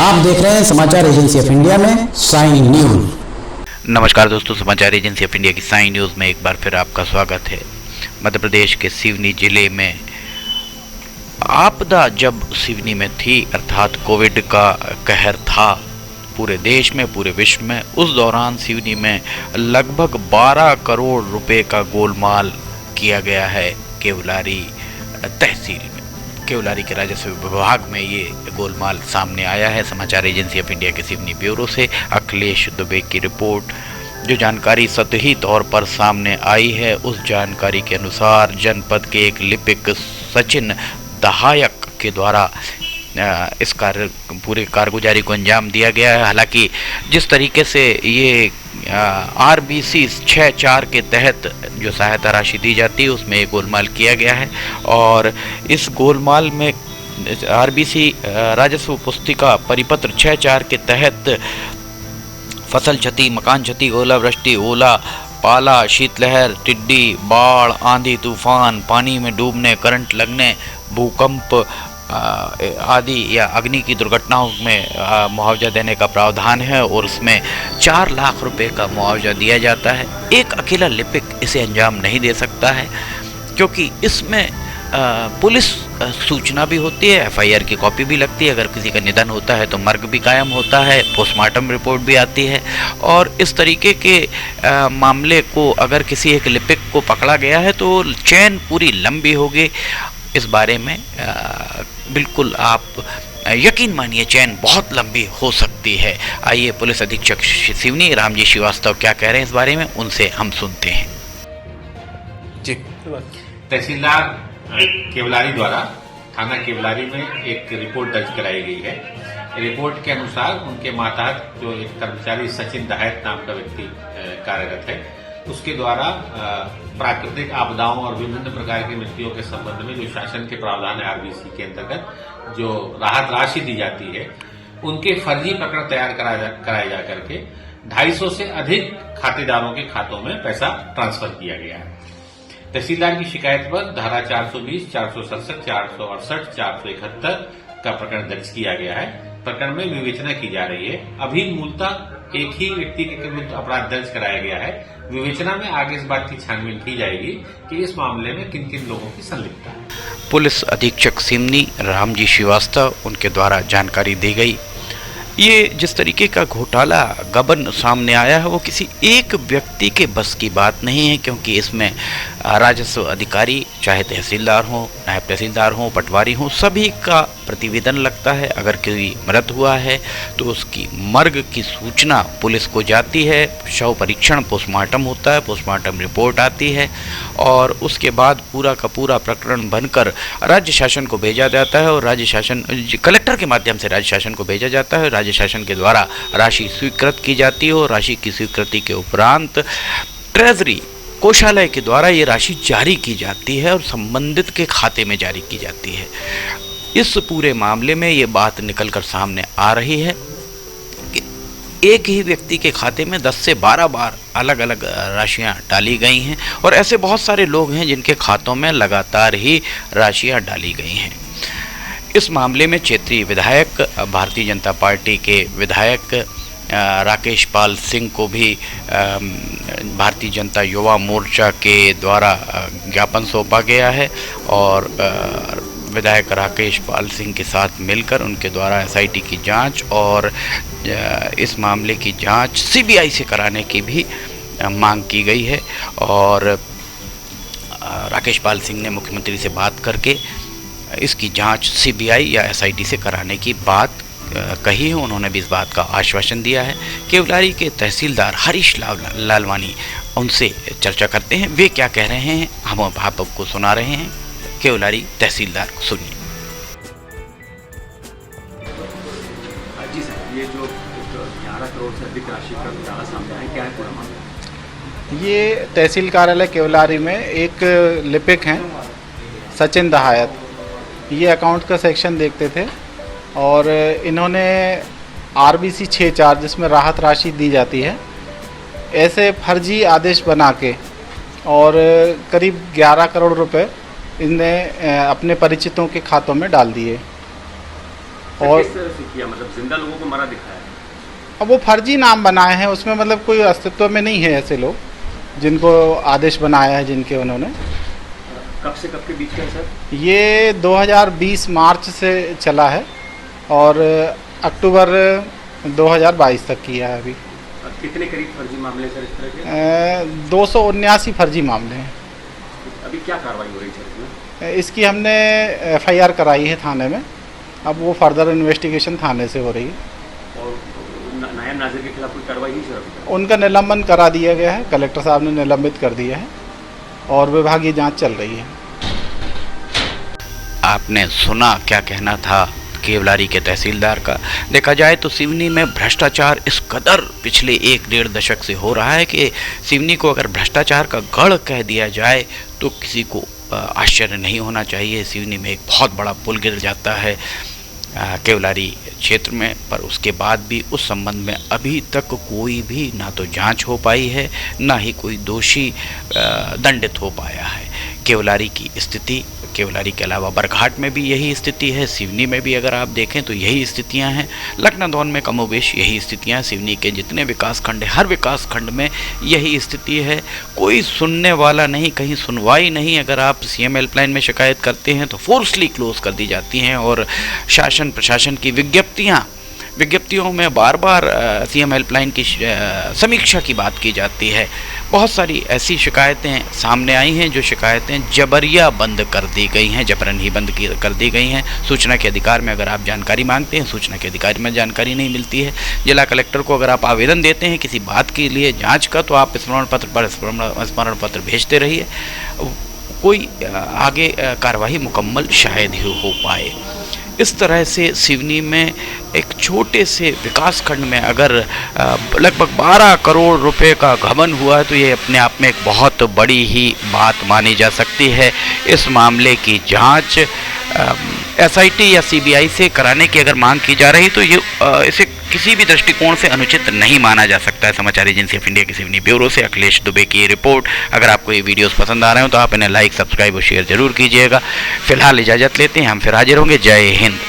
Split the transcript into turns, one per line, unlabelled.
आप देख रहे हैं समाचार एजेंसी ऑफ इंडिया में साइन न्यूज।
नमस्कार दोस्तों, समाचार एजेंसी ऑफ इंडिया की साइन न्यूज़ में एक बार फिर आपका स्वागत है। मध्य प्रदेश के सिवनी जिले में आपदा जब सिवनी में थी, अर्थात कोविड का कहर था पूरे देश में, पूरे विश्व में, उस दौरान सिवनी में लगभग 12 करोड़ रुपए का गोलमाल किया गया है केवलारी तहसील में। केवलारी के राजस्व विभाग में ये गोलमाल सामने आया है। समाचार एजेंसी ऑफ इंडिया के सिवनी ब्यूरो से अखिलेश दुबे की रिपोर्ट। जो जानकारी सतही तौर पर सामने आई है, उस जानकारी के अनुसार जनपद के एक लिपिक सचिन दहायक के द्वारा इस पूरे कारगुजारी को अंजाम दिया गया है। हालांकि जिस तरीके से ये RBC 6-4 के तहत जो सहायता राशि दी जाती है, उसमें एक गोलमाल किया गया है और इस गोलमाल में RBC राजस्व पुस्तिका परिपत्र 6-4 के तहत फसल क्षति, मकान क्षति, ओलावृष्टि, ओला पाला, शीतलहर, टिड्डी, बाढ़, आंधी तूफान, पानी में डूबने, करंट लगने, भूकंप आदि या अग्नि की दुर्घटनाओं में मुआवजा देने का प्रावधान है और उसमें 4 लाख रुपए का मुआवजा दिया जाता है। एक अकेला लिपिक इसे अंजाम नहीं दे सकता है, क्योंकि इसमें पुलिस सूचना भी होती है, FIR की कॉपी भी लगती है। अगर किसी का निधन होता है तो मर्ग भी कायम होता है, पोस्टमार्टम रिपोर्ट भी आती है और इस तरीके के मामले को अगर किसी एक लिपिक को पकड़ा गया है तो चेन पूरी लंबी होगी। इस बारे में बिल्कुल आप यकीन मानिए, चैन बहुत लंबी हो सकती है। आइए पुलिस अधीक्षक सिवनी रामजी श्रीवास्तव क्या कह रहे हैं इस बारे में, उनसे हम सुनते हैं।
जी, तहसीलदार केवलारी द्वारा थाना केवलारी में एक रिपोर्ट दर्ज कराई गई है। रिपोर्ट के अनुसार उनके मातहत जो एक कर्मचारी सचिन दहायक नाम का व्यक्ति कार्यरत है, उसके द्वारा प्राकृतिक आपदाओं और विभिन्न प्रकार की मृत्युओं के संबंध में जो शासन के प्रावधान है RBC के अंतर्गत जो राहत राशि दी जाती है, उनके फर्जी प्रकरण तैयार कराए जा करके 250 से अधिक खातेदारों के खातों में पैसा ट्रांसफर किया गया है। तहसीलदार की शिकायत पर धारा 420, 467, 468, 471 का प्रकरण दर्ज किया गया है। प्रकरण में विवेचना की जा रही है। अभी मूलतः एक ही व्यक्ति के विरुद्ध अपराध दर्ज कराया गया है। विवेचना में आगे इस बात की छानबीन की जाएगी कि इस मामले में किन किन लोगों की संलिप्तता है।
पुलिस अधीक्षक सिवनी रामजी श्रीवास्तव, उनके द्वारा जानकारी दी गई। ये जिस तरीके का घोटाला गबन सामने आया है, वो किसी एक व्यक्ति के बस की बात नहीं है, क्योंकि इसमें राजस्व अधिकारी, चाहे तहसीलदार हो, नायब तहसीलदार हो, पटवारी हो, सभी का प्रतिवेदन लगता है। अगर कोई मृत हुआ है तो उसकी मर्ग की सूचना पुलिस को जाती है, शव परीक्षण, पोस्टमार्टम होता है, पोस्टमार्टम रिपोर्ट आती है और उसके बाद पूरा का पूरा प्रकरण बनकर राज्य शासन को भेजा जाता है और राज्य शासन कलेक्टर के माध्यम से राज्य शासन को भेजा जाता है। राज्य शासन के द्वारा राशि स्वीकृत की जाती है और राशि की स्वीकृति के उपरांत ट्रेजरी कोषालय के द्वारा ये राशि जारी की जाती है और संबंधित के खाते में जारी की जाती है। इस पूरे मामले में ये बात निकलकर सामने आ रही है कि एक ही व्यक्ति के खाते में 10 से 12 बार अलग अलग राशियां डाली गई हैं और ऐसे बहुत सारे लोग हैं जिनके खातों में लगातार ही राशियां डाली गई हैं। इस मामले में क्षेत्रीय विधायक, भारतीय जनता पार्टी के विधायक राकेश पाल सिंह को भी भारतीय जनता युवा मोर्चा के द्वारा ज्ञापन सौंपा गया है और विधायक राकेश पाल सिंह के साथ मिलकर उनके द्वारा SIT की जांच और इस मामले की जांच CBI से कराने की भी मांग की गई है। और राकेश पाल सिंह ने मुख्यमंत्री से बात करके इसकी जांच CBI या SIT से कराने की बात कही है। उन्होंने भी इस बात का आश्वासन दिया है। केवलारी के तहसीलदार हरीश लालवानी, उनसे चर्चा करते हैं, वे क्या कह रहे हैं हम आपको सुना रहे हैं। केवलारी तहसीलदार को सुनिए।
जी सर, ये जो 11 करोड़ से अधिक राशि का घोटाला सामने आया, क्या है पूरा मामला?
ये तहसील कार्यालय केवलारी में एक लिपिक हैं सचिन दहायत, ये अकाउंट का सेक्शन देखते थे और इन्होंने RBC 6-4 जिसमें राहत राशि दी जाती है, ऐसे फर्जी आदेश बना के और करीब 11 करोड़ रुपए इनने अपने परिचितों के खातों में डाल दिए।
सर,
और
किस तरह से किया, मतलब जिंदा लोगों को मरा दिखाया है?
अब वो फर्जी नाम बनाए हैं, उसमें मतलब कोई अस्तित्व में नहीं है ऐसे लोग जिनको आदेश बनाया है जिनके उन्होंने।
कब से कब के बीच का है सर?
ये 2020 मार्च से चला है और अक्टूबर 2022 तक किया है अभी।
कितने करीब फर्जी मामले सर इस तरह के?
279 फर्जी मामले हैं।
अभी क्या कार्रवाई हो रही है सर इसमें?
इसकी हमने FIR कराई है थाने में, अब वो फर्दर इन्वेस्टिगेशन थाने से हो रही है।
और नायब नाजिर के खिलाफ कोई कार्रवाई नहीं सर अभी तक?
उनका निलंबन करा दिया गया है, कलेक्टर साहब ने निलंबित कर दिया है और विभागीय जांच चल रही है।
आपने सुना क्या कहना था केवलारी के तहसीलदार का। देखा जाए तो सिवनी में भ्रष्टाचार इस कदर पिछले 1-1.5 दशक से हो रहा है कि सिवनी को अगर भ्रष्टाचार का गढ़ कह दिया जाए तो किसी को आश्चर्य नहीं होना चाहिए। सिवनी में एक बहुत बड़ा पुल गिर जाता है केवलारी क्षेत्र में, पर उसके बाद भी उस संबंध में अभी तक कोई भी ना तो जांच हो पाई है, ना ही कोई दोषी दंडित हो पाया है। केवलारी की स्थिति, केवलारी के अलावा बरघाट में भी यही स्थिति है, सिवनी में भी अगर आप देखें तो यही स्थितियां हैं, लखनादौन में कमोबेश यही स्थितियां हैं। सिवनी के जितने विकास खंड हैं, हर विकास खंड में यही स्थिति है। कोई सुनने वाला नहीं, कहीं सुनवाई नहीं। अगर आप CM हेल्पलाइन में शिकायत करते हैं तो फोर्सली क्लोज कर दी जाती हैं और शासन प्रशासन की विज्ञप्तियों में बार बार CM हेल्पलाइन की समीक्षा की बात की जाती है। बहुत सारी ऐसी शिकायतें सामने आई हैं जो शिकायतें जबरिया बंद कर दी गई हैं, जबरन ही बंद कर दी गई हैं। सूचना के अधिकार में अगर आप जानकारी मांगते हैं, सूचना के अधिकार में जानकारी नहीं मिलती है। जिला कलेक्टर को अगर आप आवेदन देते हैं किसी बात के लिए जांच का, तो आप स्मरण पत्र पर स्मरण पत्र भेजते रहिए, कोई आगे कार्रवाई मुकम्मल शायद ही हो पाए। इस तरह से सिवनी में एक छोटे से विकास खंड में अगर लगभग 12 करोड़ रुपए का गबन हुआ है तो ये अपने आप में एक बहुत बड़ी ही बात मानी जा सकती है। इस मामले की जांच SIT या CBI से कराने की अगर मांग की जा रही तो ये इसे किसी भी दृष्टिकोण से अनुचित नहीं माना जा सकता है। समाचार एजेंसी ऑफ इंडिया की सिवनी ब्यूरो से अखिलेश दुबे की ये रिपोर्ट। अगर आपको ये वीडियोस पसंद आ रहे हो तो आप इन्हें लाइक, सब्सक्राइब और शेयर जरूर कीजिएगा। फिलहाल इजाज़त लेते हैं, हम फिर हाजिर होंगे। जय हिंद।